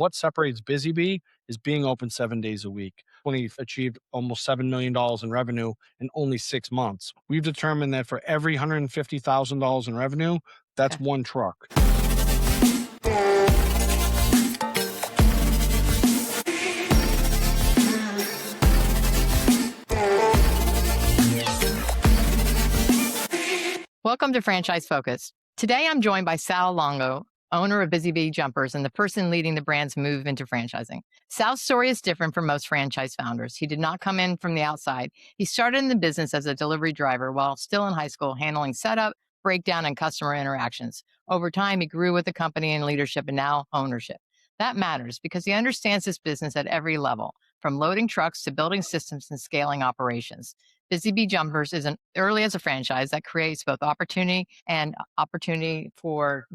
What separates Busy Bee is being open 7 days a week. We've achieved almost $7 million in revenue in only 6 months. We've determined that for every $150,000 in revenue, that's Okay. one truck. Welcome to Franchise Focus. Today, I'm joined by Sal Longo, owner of Busy Bee Jumpers and the person leading the brand's move into franchising. Sal's story is different from most franchise founders. He did not come in from the outside. He started in the business as a delivery driver while still in high school, handling setup, breakdown, and customer interactions. Over time, he grew with the company in leadership and now ownership. That matters because he understands this business at every level, from loading trucks to building systems and scaling operations. Busy Bee Jumpers is an early as a franchise that creates both opportunity for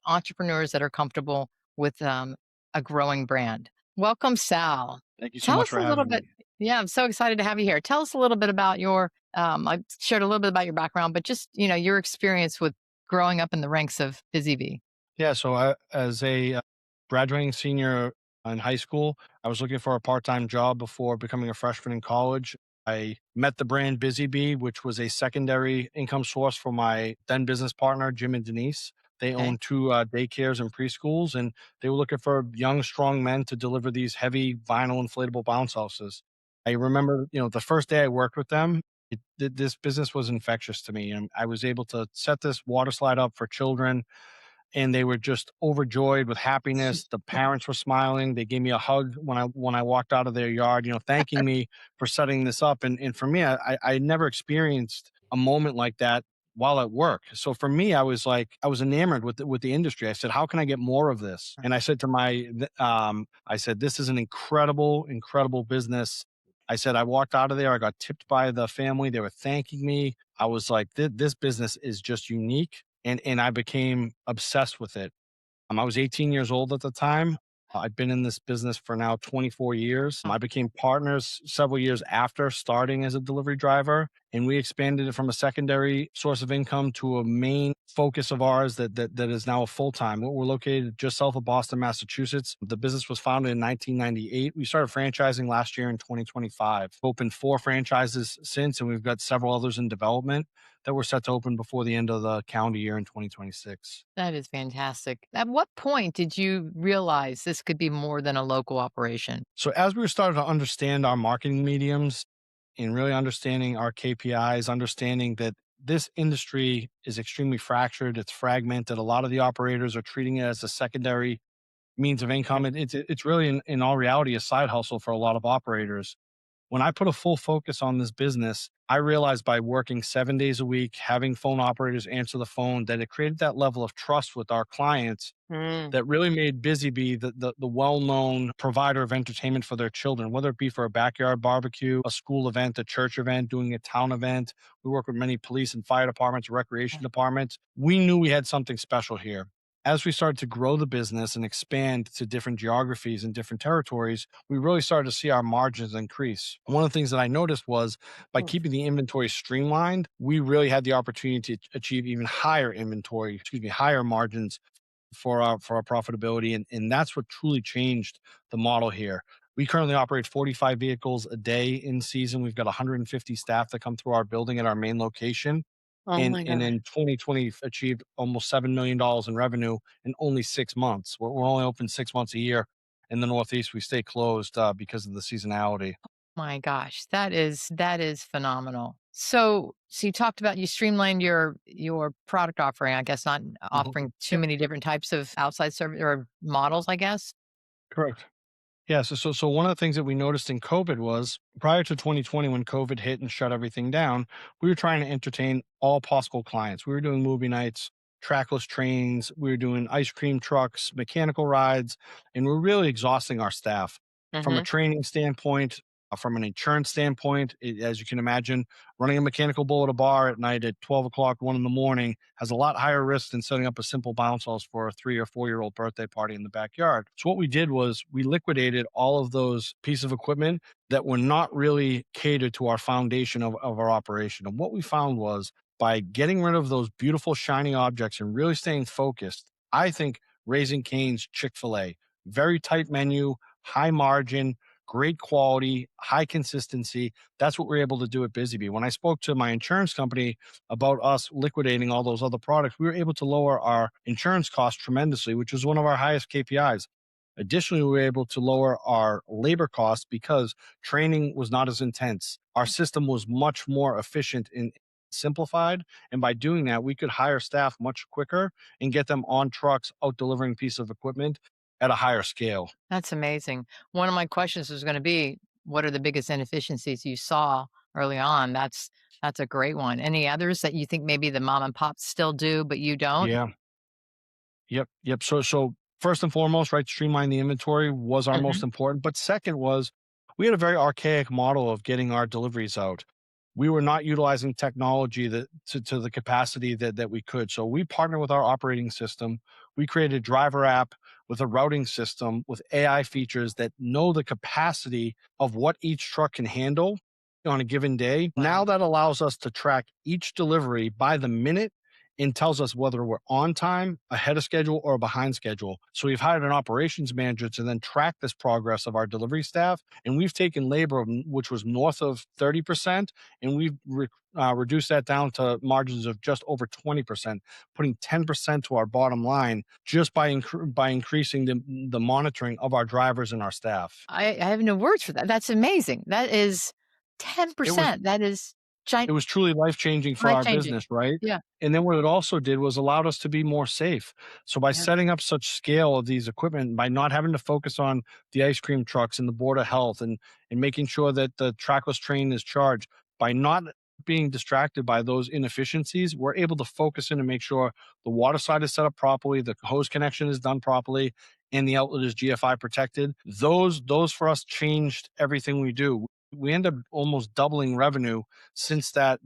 entrepreneurs that are comfortable with a growing brand. Welcome, Sal. Thank you so Tell much us for a little having bit. me. Yeah, I'm so excited to have you here. Tell us a little bit about your. I shared a little bit about your background, but just your experience with growing up in the ranks of Busy Bee. Yeah, so as a graduating senior in high school, I was looking for a part-time job before becoming a freshman in college. I met the brand Busy Bee, which was a secondary income source for my then business partner, Jim and Denise. They Okay. owned two daycares and preschools, and they were looking for young, strong men to deliver these heavy vinyl inflatable bounce houses. I remember, the first day I worked with them, this business was infectious to me, and I was able to set this water slide up for children, and they were just overjoyed with happiness. The parents were smiling. They gave me a hug when I walked out of their yard, thanking me for setting this up. And for me, I never experienced a moment like that while at work. So for me, I was enamored with the industry. I said, how can I get more of this? And I said to I said, this is an incredible, incredible business. I said, I walked out of there. I got tipped by the family. They were thanking me. I was like, this business is just unique, and I became obsessed with it. I was 18 years old at the time. I've been in this business for now 24 years. I became partners several years after starting as a delivery driver, and we expanded it from a secondary source of income to a main focus of ours that is now a full-time. We're located just south of Boston, Massachusetts. The business was founded in 1998. We started franchising last year in 2025. Opened 4 franchises since, and we've got several others in development that we're set to open before the end of the calendar year in 2026. That is fantastic. At what point did you realize this could be more than a local operation? So as we were starting to understand our marketing mediums and really understanding our KPIs, understanding that this industry is extremely fractured, it's fragmented. A lot of the operators are treating it as a secondary means of income. It's really in all reality a side hustle for a lot of operators. When I put a full focus on this business, I realized by working 7 days a week, having phone operators answer the phone, that it created that level of trust with our clients Mm. that really made Busy Bee the well-known provider of entertainment for their children, whether it be for a backyard barbecue, a school event, a church event, doing a town event. We work with many police and fire departments, recreation departments. We knew we had something special here. As we started to grow the business and expand to different geographies and different territories, we really started to see our margins increase. One of the things that I noticed was by keeping the inventory streamlined, we really had the opportunity to achieve even higher margins for our profitability. And that's what truly changed the model here. We currently operate 45 vehicles a day in season. We've got 150 staff that come through our building at our main location. Oh my And God. in 2020, achieved almost $7 million in revenue in only 6 months. We're only open 6 months a year. In the Northeast, we stay closed because of the seasonality. My gosh, that is phenomenal. So you talked about you streamlined your product offering, I guess not Mhm. offering too Yep, many different types of outside service or models, I guess. correct. Yeah, so one of the things that we noticed in COVID was prior to 2020, when COVID hit and shut everything down, we were trying to entertain all possible clients. We were doing movie nights, trackless trains, we were doing ice cream trucks, mechanical rides, and we're really exhausting our staff from a Hmm. training standpoint, from an insurance standpoint. As you can imagine, running a mechanical bull at a bar at night at 12 o'clock, 1 in the morning has a lot higher risk than setting up a simple bounce house for a 3 or 4 year old birthday party in the backyard. So what we did was we liquidated all of those pieces of equipment that were not really catered to our foundation of our operation. And what we found was by getting rid of those beautiful shiny objects and really staying focused, I think Raising Cane's Chick-fil-A, very tight menu, high margin, great quality, high consistency. That's what we're able to do at Busy Bee. When I spoke to my insurance company about us liquidating all those other products, we were able to lower our insurance costs tremendously, which was one of our highest KPIs. Additionally, we were able to lower our labor costs because training was not as intense. Our system was much more efficient and simplified. And by doing that, we could hire staff much quicker and get them on trucks out delivering piece of equipment at a higher scale. That's amazing. One of my questions was gonna be, what are the biggest inefficiencies you saw early on? That's a great one. Any others that you think maybe the mom and pops still do, but you don't? Yeah. Yep. So first and foremost, right, streamline the inventory was our most Mhm. important. But second was we had a very archaic model of getting our deliveries out. We were not utilizing technology to the capacity that we could. So we partnered with our operating system. We created a driver app with a routing system with AI features that know the capacity of what each truck can handle on a given day. Now Wow. that allows us to track each delivery by the minute and tells us whether we're on time, ahead of schedule, or behind schedule. So we've hired an operations manager to then track this progress of our delivery staff. And we've taken labor, which was north of 30%, and we've reduced that down to margins of just over 20%, putting 10% to our bottom line just by increasing the monitoring of our drivers and our staff. I have no words for that. That's amazing. That is It was 10%. That is It giant was truly life-changing for life our changing. business, right? Yeah. And then what it also did was allowed us to be more safe. So by Yeah. setting up such scale of these equipment, by not having to focus on the ice cream trucks and the Board of Health and making sure that the trackless train is charged, by not being distracted by those inefficiencies, we're able to focus in and make sure the water side is set up properly, the hose connection is done properly, and the outlet is GFI protected. Those for us changed everything we do. We end up almost doubling revenue since that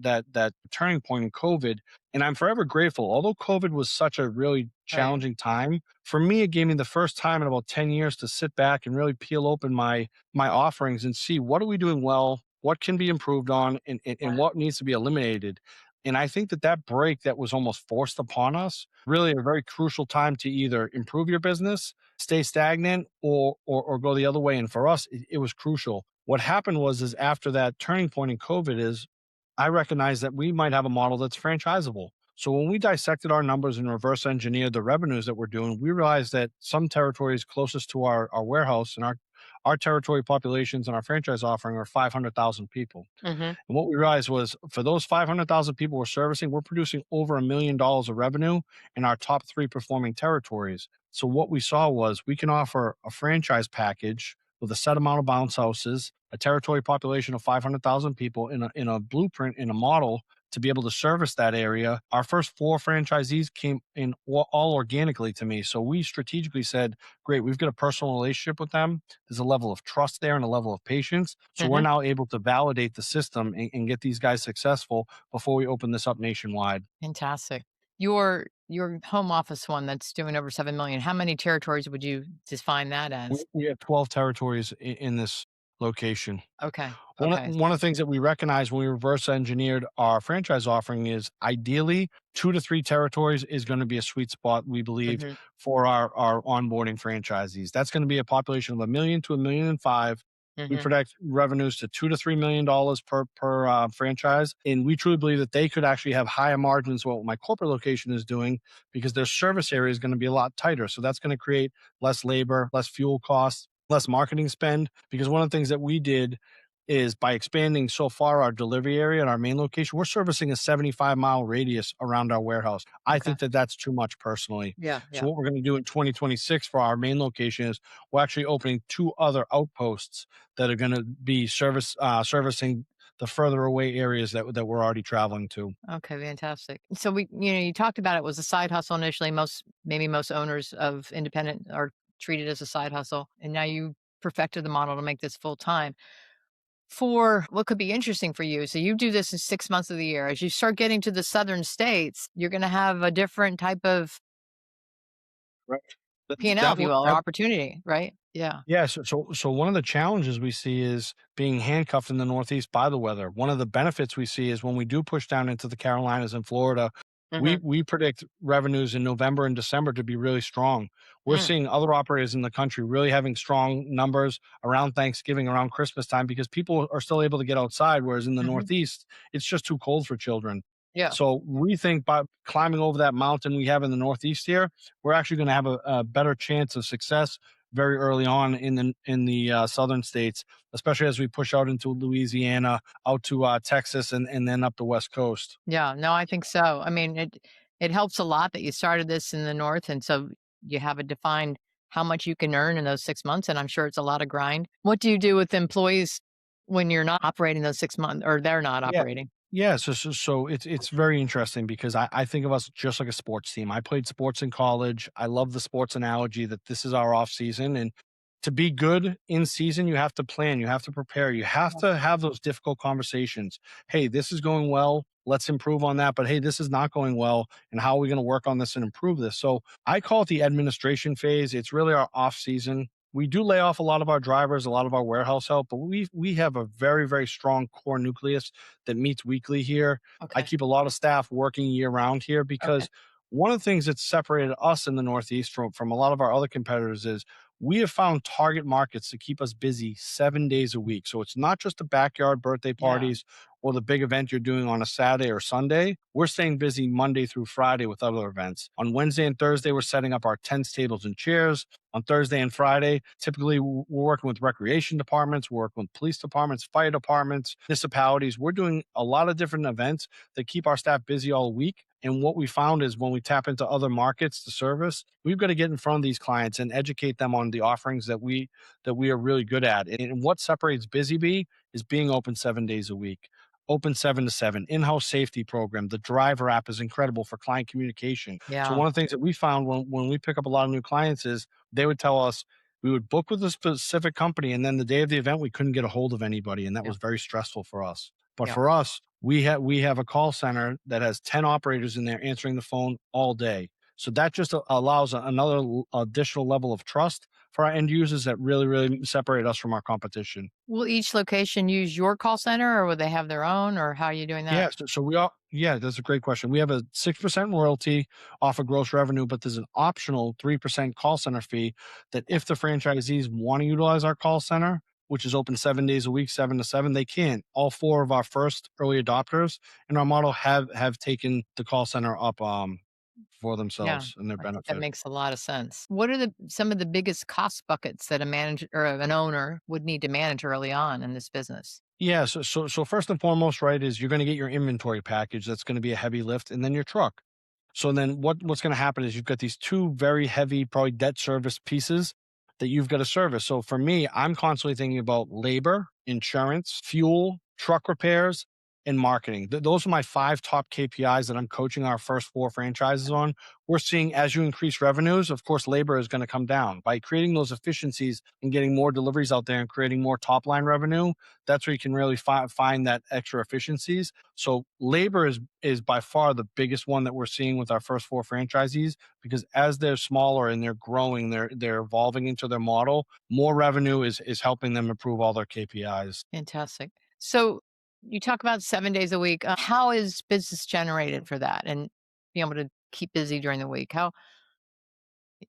turning point in COVID. And I'm forever grateful. Although COVID was such a really Right. challenging time, for me, it gave me the first time in about 10 years to sit back and really peel open my offerings and see what are we doing well, what can be improved on, and Wow. what needs to be eliminated. And I think that break that was almost forced upon us, really a very crucial time to either improve your business, stay stagnant, or go the other way. And for us, it was crucial. What happened was is after that turning point in COVID is I recognized that we might have a model that's franchisable. So when we dissected our numbers and reverse engineered the revenues that we're doing, we realized that some territories closest to our warehouse and our territory populations and our franchise offering are 500,000 people. Mhm. And what we realized was for those 500,000 people we're servicing, we're producing over $1 million of revenue in our top three performing territories. So what we saw was we can offer a franchise package with a set amount of bounce houses, a territory population of 500,000 people in a blueprint, in a model to be able to service that area. Our first four franchisees came in all organically to me. So we strategically said, great, we've got a personal relationship with them. There's a level of trust there and a level of patience. So we're Mhm. now able to validate the system and get these guys successful before we open this up nationwide. Fantastic. Your home office one that's doing over 7,000,000, how many territories would you define that We, as? we have 12 territories in this location. Okay. One of, Okay. one of the things that we recognized when we reverse engineered our franchise offering is ideally 2 to 3 territories is going to be a sweet spot, we believe, Mhm. for our onboarding franchisees. That's going to be a population of 1 million to 1,500,000. We Mhm. predict revenues to $2 to $3 million per franchise, and we truly believe that they could actually have higher margins than what my corporate location is doing because their service area is going to be a lot tighter. So that's going to create less labor, less fuel costs, less marketing spend. Because one of the things that we did is by expanding so far our delivery area and our main location, we're servicing a 75-mile radius around our warehouse. I Okay. think that that's too much personally. Yeah, So yeah. what we're going to do in 2026 for our main location is we're actually opening two other outposts that are going to be servicing the further away areas that we're already traveling to. Okay, fantastic. So you talked about it was a side hustle initially. Most owners of independent are treated as a side hustle, and now you perfected the model to make this full time. For what could be interesting for you, so you do this in 6 months of the year. As you start getting to the southern states, you're going to have a different type of Right. P&L, if you will, or opportunity, right? Yeah. Yeah, so one of the challenges we see is being handcuffed in the Northeast by the weather. One of the benefits we see is when we do push down into the Carolinas and Florida, Hmm. we predict revenues in November and December to be really strong. We're Mm. seeing other operators in the country really having strong numbers around Thanksgiving, around Christmas time, because people are still able to get outside, whereas in the Hmm. Northeast, it's just too cold for children. Yeah. So we think by climbing over that mountain we have in the Northeast here, we're actually going to have a better chance of success very early on in the southern states, especially as we push out into Louisiana, out to Texas, and then up the West Coast. Yeah, no, I think so. I mean, it helps a lot that you started this in the north, and so you have a defined how much you can earn in those 6 months, and I'm sure it's a lot of grind. What do you do with employees when you're not operating those 6 months, or they're not Yeah. operating? Yeah, so it's very interesting because I think of us just like a sports team. I played sports in college. I love the sports analogy that this is our off season, and to be good in season, you have to plan, you have to prepare, you have Yeah. to have those difficult conversations. Hey, this is going well. Let's improve on that. But hey, this is not going well. And how are we going to work on this and improve this? So I call it the administration phase. It's really our off season. We do lay off a lot of our drivers, a lot of our warehouse help, but we have a very, very strong core nucleus that meets weekly here. I Okay. keep a lot of staff working year round here Okay. because one of the things that's separated us in the Northeast from a lot of our other competitors is we have found target markets to keep us busy 7 days a week. So it's not just the backyard birthday Yeah. parties or the big event you're doing on a Saturday or Sunday. We're staying busy Monday through Friday with other events. On Wednesday and Thursday, we're setting up our tents, tables, and chairs. On Thursday and Friday, typically we're working with recreation departments, we're working with police departments, fire departments, municipalities. We're doing a lot of different events that keep our staff busy all week. And what we found is when we tap into other markets to service, we've got to get in front of these clients and educate them on the offerings that we are really good at. And what separates Busy Bee is being open 7 days a week. Open 7 to 7, in-house safety program. The driver app is incredible for client communication. So Yeah. one of the things that we found when we pick up a lot of new clients is they would tell us we would book with a specific company, and then the day of the event we couldn't get a hold of anybody, and that Yeah. was very stressful for us. But Yeah. for us, we have a call center that has 10 operators in there answering the phone all day. So that just allows another additional level of trust for our end users that really, really separate us from our competition. Will each location use your call center, or will they have their own, or how are you doing that? Yeah, so we all yeah, that's a great question. We have a 6% royalty off of gross revenue, but there's an optional 3% call center fee that Yeah. if the franchisees want to utilize our call center, which is open 7 days a week, 7 to 7, they can. All four of our first early adopters in our model have taken the call center up for Yeah, themselves and their I think that benefit. makes a lot of sense. What are some of the biggest cost buckets that a manager or an owner would need to manage early on in this business? Yeah, so first and foremost, right, is you're going to get your inventory package. That's going to be a heavy lift, and then your truck. So then what's going to happen is you've got these two very heavy, probably debt service pieces that you've got to service. So for me, I'm constantly thinking about labor, insurance, fuel, truck repairs, and marketing. Those are my five top KPIs that I'm coaching our first four franchises on. We're seeing as you increase revenues, of course, labor is going to come down. By creating those efficiencies and getting more deliveries out there and creating more top line revenue, that's where you can really find that extra efficiencies. So labor is by far the biggest one that we're seeing with our first four franchisees because as they're smaller and they're growing, they're evolving into their model. More revenue is helping them improve all their KPIs. Fantastic. So you talk about 7 days a week. How is business generated for that and being able to keep busy during the week?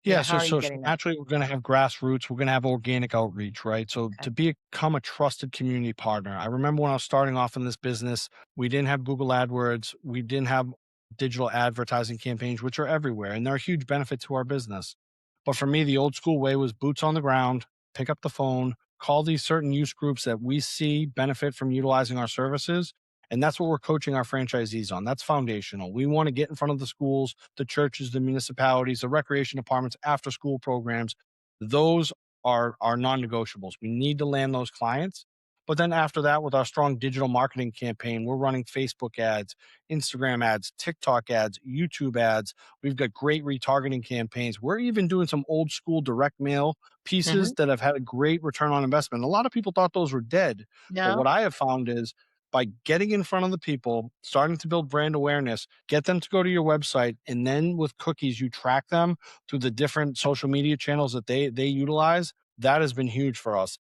Yeah, How so are you so getting that? naturally we're going to have grassroots, we're going to have organic outreach, right? So Okay. to become a trusted community partner. I remember when I was starting off in this business, we didn't have Google AdWords, we didn't have digital advertising campaigns which are everywhere and they're a huge benefit to our business. But for me, the old school way was boots on the ground, pick up the phone, call these certain use groups that we see benefit from utilizing our services. And that's what we're coaching our franchisees on. That's foundational. We want to get in front of the schools, the churches, the municipalities, the recreation departments, after school programs. Those are non-negotiables. We need to land those clients. But then after that, with our strong digital marketing campaign, we're running Facebook ads, Instagram ads, TikTok ads, YouTube ads. We've got great retargeting campaigns. We're even doing some old school direct mail pieces Hmm. that have had a great return on investment. A lot of people thought those were dead. But No. what I have found is by getting in front of the people, starting to build brand awareness, get them to go to your website, and then with cookies, you track them through the different social media channels that they utilize. That has been huge for us.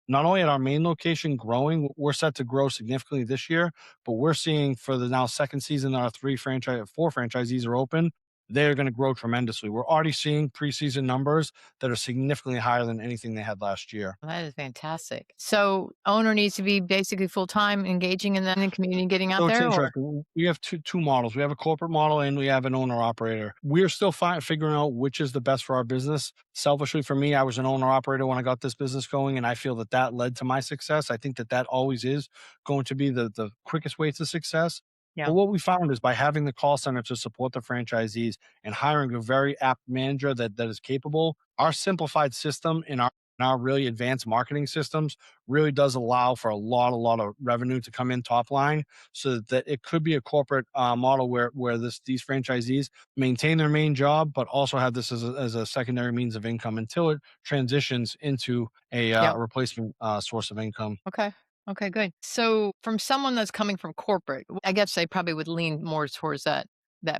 not only at our main location growing, we're set to grow significantly this year, but we're seeing for the now second season that our four franchisees are open, they're going to grow tremendously. We're already seeing preseason numbers that are significantly higher than anything they had last year. Well, that is fantastic. So owner needs to be basically full time, engaging in the community, getting out So it's there, or interesting. We have two models. We have a corporate model and we have an owner operator. We're still figuring out which is the best for our business. Selfishly, for me, I was an owner operator when I got this business going, and I feel that that led to my success. I think that that always is going to be the quickest way to success. yeah, But what we found is by having the call center to support the franchisees and hiring a very apt manager that is capable, our simplified system in our really advanced marketing systems really does allow for a lot of revenue to come in top line, so that it could be a corporate model where these franchisees maintain their main job, but also have this as a secondary means of income until it transitions into a yep. replacement source of income. Okay. Okay, good. So from someone that's coming from corporate, I guess they probably would lean more towards that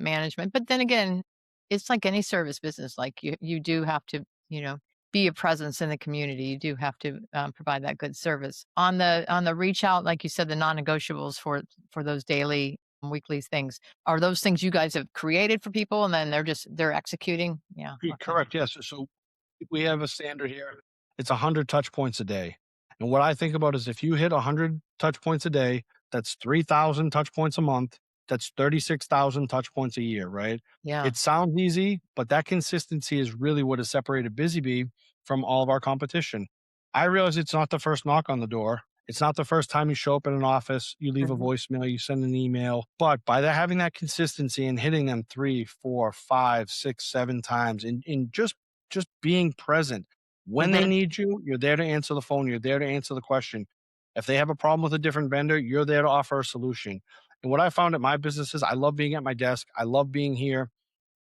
management. But then again, it's like any service business. Like you do have to, be a presence in the community. You do have to provide that good service on the reach out, like you said, the non-negotiables for those daily, weekly things. Are those things you guys have created for people, and then they're executing? Yeah. Okay. Correct. Yes. So we have a standard here. It's 100 touch points a day. And what I think about is if you hit 100 touch points a day, that's 3,000 touch points a month. That's 36,000 touch points a year, right? Yeah. It sounds easy, but that consistency is really what has separated Busy Bee from all of our competition. I realize it's not the first knock on the door. It's not the first time you show up in an office, you leave a Mhm. voicemail, you send an email. But by having that consistency and hitting them three, four, five, six, 7 times, in just being present. When they Mhm. need you, you're there to answer the phone, you're there to answer the question. If they have a problem with a different vendor, you're there to offer a solution. And what I found at my business is I love being at my desk. I love being here.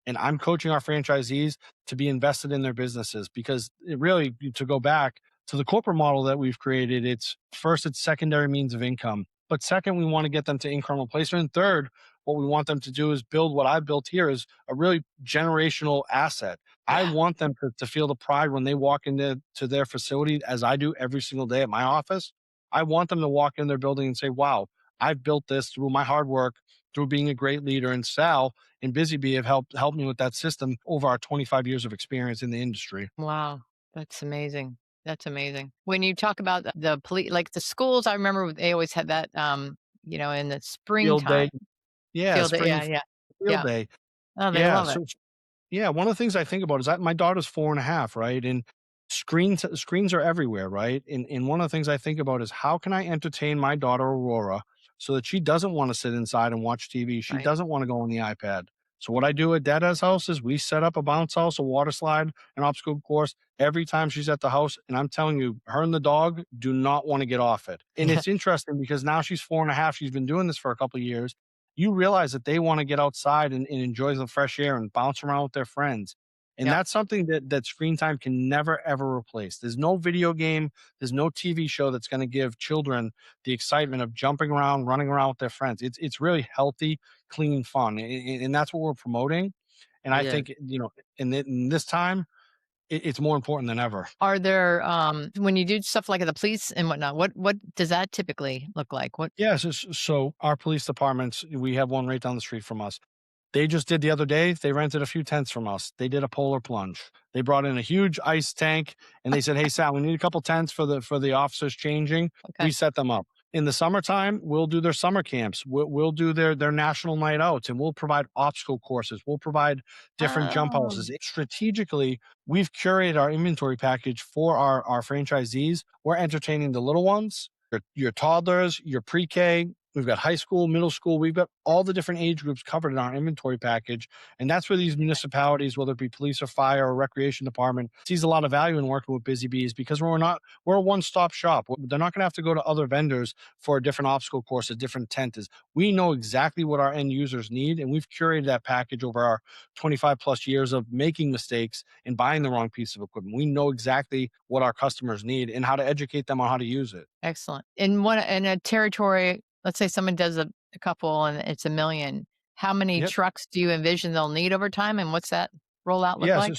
And I'm coaching our franchisees to be invested in their businesses because it really, to go back to the corporate model that we've created, it's first, it's secondary means of income. But second, we want to get them to income replacement. And third, what we want them to do is build what I built here is a really generational asset. I Yeah. want them to feel the pride when they walk into their facility, as I do every single day at my office. I want them to walk in their building and say, wow, I've built this through my hard work, through being a great leader. And Sal and Busy Bee have helped me with that system over our 25 years of experience in the industry. Wow, that's amazing. That's amazing. When you talk about the police, like the schools, I remember they always had that, in the Field springtime day, yeah, field. spring Yeah, yeah, field yeah. day, Oh, they yeah. love it. So yeah, one of the things I think about is that my daughter's 4.5, right? And screens are everywhere, right? And one of the things I think about is how can I entertain my daughter Aurora so that she doesn't want to sit inside and watch TV? She Right. doesn't want to go on the iPad. So what I do at Dada's house is we set up a bounce house, a water slide, an obstacle course every time she's at the house. And I'm telling you, her and the dog do not want to get off it. And Yeah, it's interesting because now she's 4.5. She's been doing this for a couple of years. You realize that they want to get outside and enjoy the fresh air and bounce around with their friends. And yep, that's something that screen time can never ever replace. There's no video game, there's no TV show that's going to give children the excitement of jumping around, running around with their friends. It's really healthy, clean fun, and that's what we're promoting. And it I is. think in this time, it's more important than ever. Are there, when you do stuff like the police and whatnot, what does that typically look like? What? Yeah, so our police departments, we have one right down the street from us. They just did the other day, they rented a few tents from us. They did a polar plunge. They brought in a huge ice tank and they said, "Hey, Sal, we need a couple tents for the officers changing." We Okay. set them up. In the summertime, we'll do their summer camps. We'll do their national night outs, and we'll provide obstacle courses. We'll provide different jump Oh, houses. Strategically, we've curated our inventory package for our franchisees. We're entertaining the little ones, your toddlers, your pre-K. We've got high school, middle school. We've got all the different age groups covered in our inventory package. And that's where these municipalities, whether it be police or fire or recreation department, sees a lot of value in working with Busy Bees because we're a one-stop shop. They're not going to have to go to other vendors for a different obstacle course, a different tent is. We know exactly what our end users need, and we've curated that package over our 25 plus years of making mistakes and buying the wrong piece of equipment. We know exactly what our customers need and how to educate them on how to use it. excellent. In a territory, let's say someone does a couple and it's 1 million. How many Yep. trucks do you envision they'll need over time, and what's that rollout look Yes. like?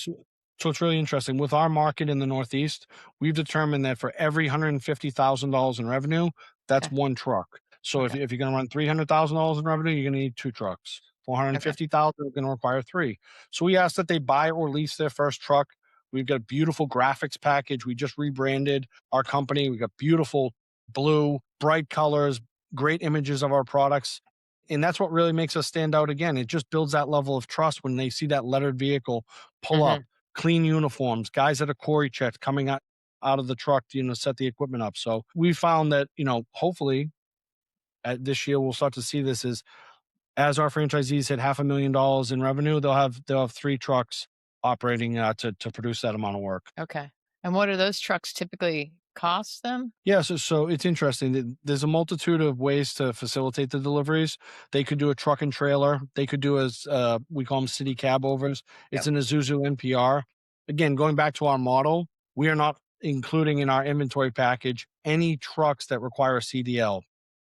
So it's really interesting. With our market in the Northeast, we've determined that for every $150,000 in revenue, that's Okay. one truck. So Okay. if you're going to run $300,000 in revenue, you're going to need two trucks. Okay. 450,000 is going to require three. So we ask that they buy or lease their first truck. We've got a beautiful graphics package. We just rebranded our company. We got beautiful blue, bright colors, great images of our products. And that's what really makes us stand out again. It just builds that level of trust when they see that lettered vehicle pull up, Hmm. clean uniforms, guys that are Corey checked coming out of the truck to, set the equipment up. So we found that, hopefully this year we'll start to see this as our franchisees hit $500,000 in revenue, they'll have three trucks operating to produce that amount of work. Okay. And what do those trucks typically cost them? Yeah, so it's interesting that there's a multitude of ways to facilitate the deliveries. They could do a truck and trailer. They could do as we call them city cab overs. It's Yep. an Isuzu NPR. Again, going back to our model, we are not including in our inventory package any trucks that require a CDL.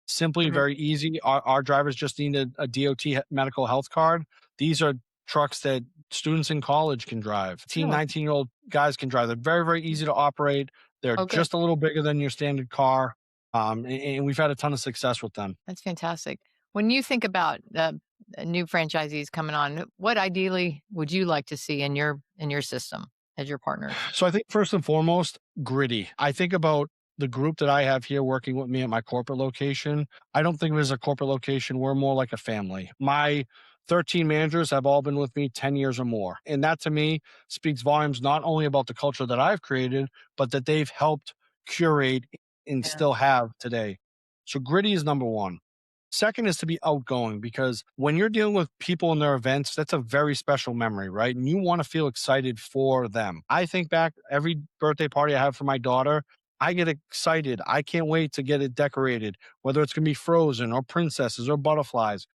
Simply Hmm. very easy. Our drivers just need a DOT medical health card. These are trucks that students in college can drive. 18, Oh, 19-year-old guys can drive. They're very, very easy to operate. They're oh, good. just a little bigger than your standard car, and we've had a ton of success with them. That's fantastic. When you think about new franchisees coming on, what ideally would you like to see in your system as your partners? So I think first and foremost, gritty. I think about the group that I have here working with me at my corporate location. I don't think of it as a corporate location. We're more like a family. My 13 managers have all been with me 10 years or more. And that to me speaks volumes not only about the culture that I've created, but that they've helped curate and Yeah. still have today. So gritty is number one. Second is to be outgoing because when you're dealing with people in their events, that's a very special memory, right? And you want to feel excited for them. I think back every birthday party I have for my daughter, I get excited. I can't wait to get it decorated, whether it's going to be frozen or princesses or butterflies.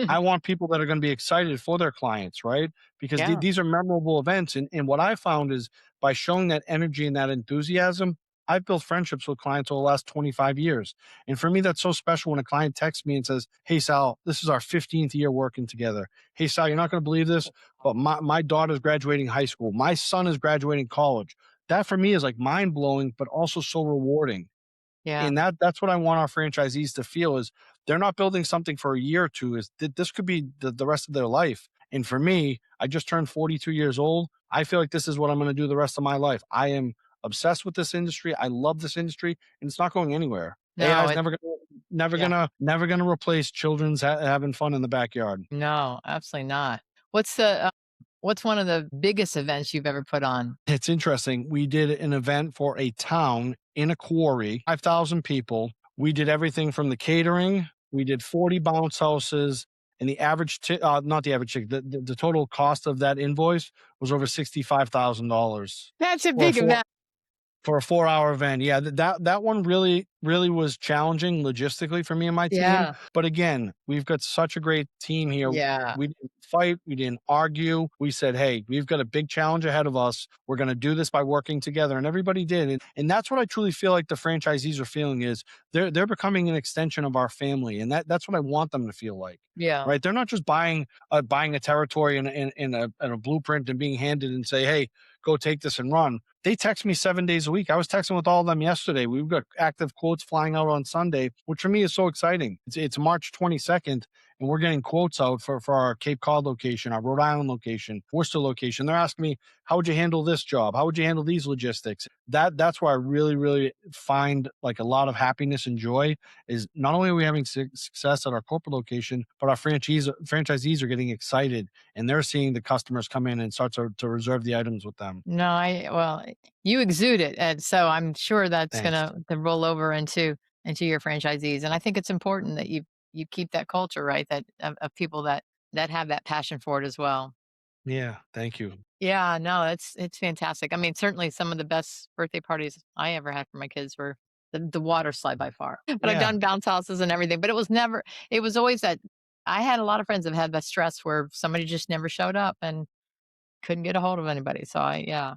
I want people that are going to be excited for their clients, right? Because Yeah. these are memorable events. And what I found is by showing that energy and that enthusiasm, I've built friendships with clients over the last 25 years. And for me, that's so special when a client texts me and says, "Hey, Sal, this is our 15th year working together. Hey, Sal, you're not going to believe this, but my daughter's graduating high school. My son is graduating college." That for me is like mind blowing, but also so rewarding. Yeah. And that's what I want our franchisees to feel is they're not building something for a year or two, is that this could be the rest of their life. And for me, I just turned 42 years old. I feel like this is what I'm going to do the rest of my life. I am obsessed with this industry. I love this industry and it's not going anywhere. AI No, is it yeah. never gonna replace children's having fun in the backyard. No, absolutely not. What's one of the biggest events you've ever put on? It's interesting. We did an event for a town in a quarry, 5,000 people. We did everything from the catering. We did 40 bounce houses, and the average, not the average, the total cost of that invoice was over $65,000 That's a for a big four event. for a 4-hour event. Yeah, that one really was challenging logistically for me and my team, Yeah. but again, we've got such a great team here. Yeah. We didn't fight, we didn't argue. We said, "Hey, we've got a big challenge ahead of us. We're gonna do this by working together," and everybody did, and that's what I truly feel like the franchisees are feeling is they're becoming an extension of our family, and that's what I want them to feel like, Yeah. right? They're not just buying a territory and a blueprint and being handed and say, "Hey, go take this and run." They text me 7 days a week. I was texting with all of them yesterday. We've got active quotes flying out on Sunday, which for me is so exciting. It's March 22nd, and we're getting quotes out for our Cape Cod location, our Rhode Island location, Worcester location. They're asking me, how would you handle this job? How would you handle these logistics? That's where I really find like a lot of happiness and joy is not only are we having success at our corporate location, but our franchisees are getting excited and they're seeing the customers come in and start to reserve the items with them. No, you exude it, and so I'm sure that's Thanks. gonna to roll over into your franchisees, and I think it's important that you keep that culture, right, that of people that have that passion for it as well. Yeah, thank you. Yeah, no, it's fantastic. I mean, certainly some of the best birthday parties I ever had for my kids were the water slide by far. But I've Yeah, done bounce houses and everything, but it was always that I had a lot of friends that had that stress where somebody just never showed up and couldn't get a hold of anybody. So yeah,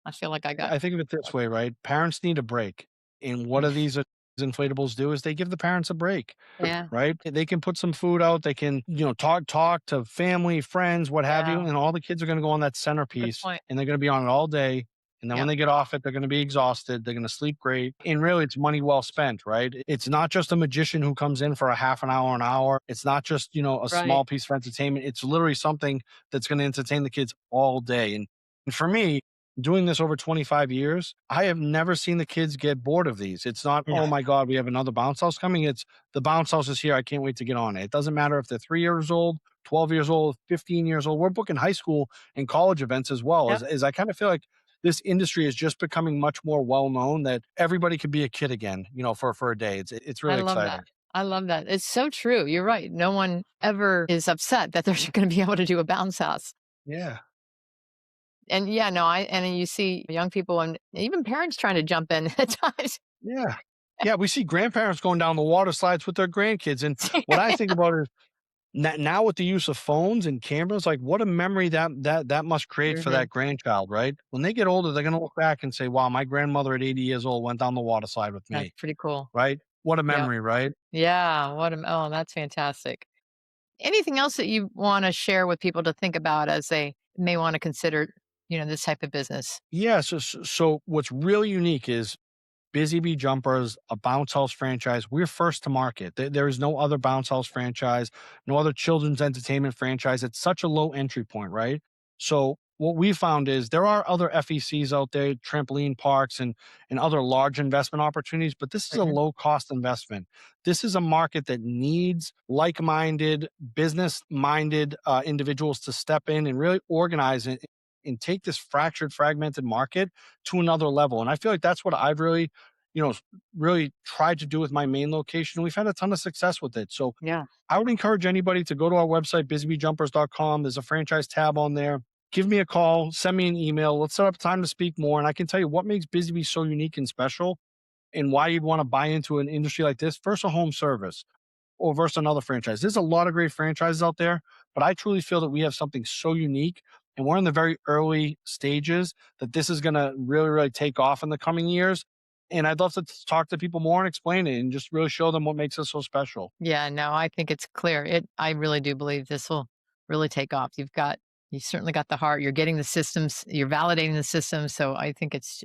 I feel like I got I think of it this way, right? Parents need a break. And what are these? inflatables do is they give the parents a break, Yeah. right? They can put some food out, they can, talk to family, friends, what have you, Yeah. and all the kids are gonna go on that Good centerpiece, point. and they're gonna be on it all day, and then when Yep. they get off it, they're gonna be exhausted, they're gonna sleep great, and really, it's money well spent, right? It's not just a magician who comes in for a half an hour, it's not just, a Right. small piece for entertainment, it's literally something that's gonna entertain the kids all day, and for me, doing this over 25 years, I have never seen the kids get bored of these. It's not, No. "Oh my god, we have another bounce house coming." It's, "The bounce house is here. I can't wait to get on it." It doesn't matter if they're 3 years old, 12 years old, 15 years old. We're booking high school and college events as well. Yep. As I kind of feel like this industry is just becoming much more well known that everybody could be a kid again, for a day. It's I really love that. exciting. I love that. It's so true. You're right. No one ever is upset that they're going to be able to do a bounce house. Yeah. And yeah, no, and then you see young people and even parents trying to jump in at times. Yeah. Yeah, we see grandparents going down the water slides with their grandkids, and what I think about is now with the use of phones and cameras, like, what a memory that must create for Mhm. that grandchild, right? When they get older, they're gonna look back and say, "Wow, my grandmother at 80 years old went down the water slide with That's me," pretty cool. right? What a Yep. memory, right? Yeah. Oh, that's fantastic. Anything else that you want to share with people to think about as they may want to consider, this type of business? Yeah, so what's really unique is Busy Bee Jumpers, a bounce house franchise. We're first to market. There is no other bounce house franchise, no other children's entertainment franchise. It's such a low entry point, right? So what we found is there are other FECs out there, trampoline parks and other large investment opportunities, but this is a Mhm. low cost investment. This is a market that needs like-minded, business-minded individuals to step in and really organize it and take this fractured, fragmented market to another level. And I feel like that's what I've you know, really tried to do with my main location. We've had a ton of success with it. So Yeah. I would encourage anybody to go to our website, busybeejumpers.com. There's a franchise tab on there. Give me a call, send me an email. Let's set up time to speak more. And I can tell you what makes Busy Bee so unique and special and why you'd want to buy into an industry like this. First, a home service or versus another franchise. There's a lot of great franchises out there, but I truly feel that we have something so unique and we're in the very early stages that this is going to really, really take off in the coming years. And I'd love to talk to people more and explain it and just really show them what makes us so special. Yeah, no, I think it's clear. I really do believe this will really take off. You certainly got the heart. You're getting the systems, you're validating the systems. So I think it's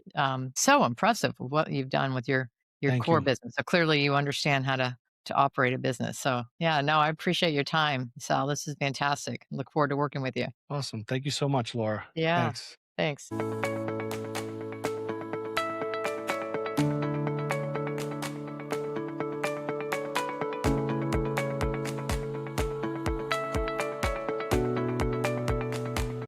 so impressive what you've done with your Thank core you. business. So clearly you understand how to operate a business. So yeah, no, I appreciate your time, Sal. This is fantastic. Look forward to working with you. Awesome. Thank you so much, Laura. Yeah. Thanks. Thanks.